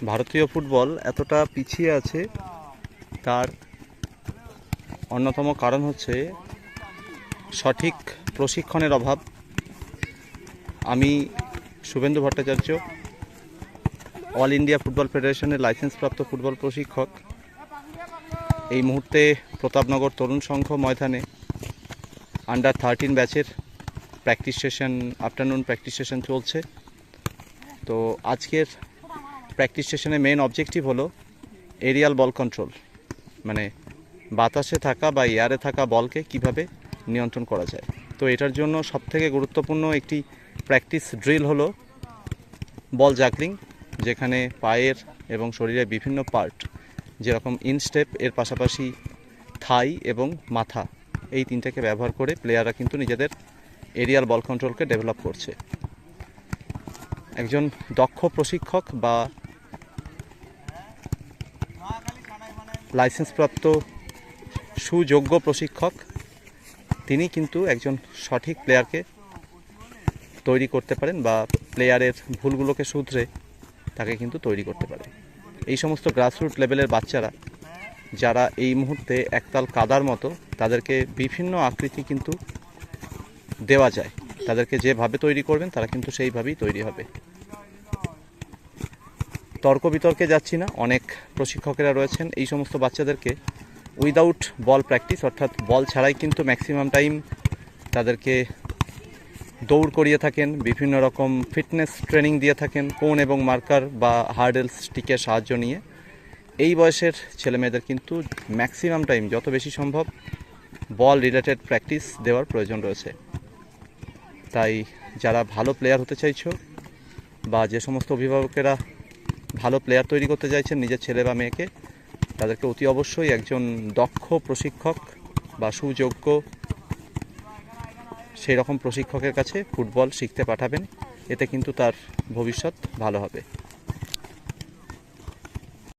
ভারতীয় ফুটবল এতটা পিছিয়ে আছে তার অন্যতম কারণ হচ্ছে সঠিক প্রশিক্ষণের অভাব। আমি Suvendu Bhattacharya, all India football ফেডারেশনের লাইসেন্সপ্রাপ্ত ফুটবল প্রশিক্ষক। এই মুহূর্তে প্রতাপনগর তরুণ সংঘ ময়দানে আন্ডার 13 ব্যাচের practice session, afternoon practice session চলছে। তো আজকের প্র্যাকটিস সেশনে মেন অবজেক্টিভ হলো এরিয়াল বল কন্ট্রোল, মানে বাতাসে থাকা বা এয়ারে থাকা বলকে কিভাবে নিয়ন্ত্রণ করা যায়। তো এটার জন্য সবথেকে গুরুত্বপূর্ণ একটি প্র্যাকটিস ড্রিল হলো বল জাগলিং, যেখানে পায়ের এবং শরীরের বিভিন্ন পার্ট, যেরকম ইনস্টেপ, এর পাশাপাশি থাই এবং মাথা, এই তিনটাকে ব্যবহার করে প্লেয়াররা কিন্তু নিজেদের এরিয়াল বল কন্ট্রোলকে ডেভেলপ করছে। একজন দক্ষ প্রশিক্ষক বা লাইসেন্সপ্রাপ্ত সুযোগ্য প্রশিক্ষক তিনি কিন্তু একজন সঠিক প্লেয়ারকে তৈরি করতে পারেন বা প্লেয়ারের ভুলগুলোকে শুধরে তাকে কিন্তু তৈরি করতে পারে। এই সমস্ত গ্রাসরুট লেভেলের বাচ্চারা যারা এই মুহূর্তে একতাল কাদার মতো, তাদেরকে বিভিন্ন আকৃতি কিন্তু দেওয়া যায়। তাদেরকে যেভাবে তৈরি করবেন তারা কিন্তু সেইভাবেই তৈরি হবে। তর্ক বিতর্কে যাচ্ছি না, অনেক প্রশিক্ষকেরা রয়েছেন এই সমস্ত বাচ্চাদেরকে উইদাউট বল প্র্যাকটিস, অর্থাৎ বল ছাড়াই কিন্তু ম্যাক্সিমাম টাইম তাদেরকে দৌড় করিয়ে থাকেন, বিভিন্ন রকম ফিটনেস ট্রেনিং দিয়ে থাকেন, কোন এবং মার্কার বা হার্ডেল স্টিকের সাহায্য নিয়ে। এই বয়সের ছেলেমেয়েদের কিন্তু ম্যাক্সিমাম টাইম, যত বেশি সম্ভব, বল রিলেটেড প্র্যাকটিস দেওয়ার প্রয়োজন রয়েছে। তাই যারা ভালো প্লেয়ার হতে চাইছো বা যে সমস্ত অভিভাবকেরা ভালো প্লেয়ার তৈরি করতে চাইছেন নিজের ছেলে বা মেয়েকে, তাদেরকে অতি অবশ্যই একজন দক্ষ প্রশিক্ষক বা সুযোগ্য সেই রকম প্রশিক্ষকের কাছে ফুটবল শিখতে পাঠাবেন। এতে কিন্তু তার ভবিষ্যৎ ভালো হবে।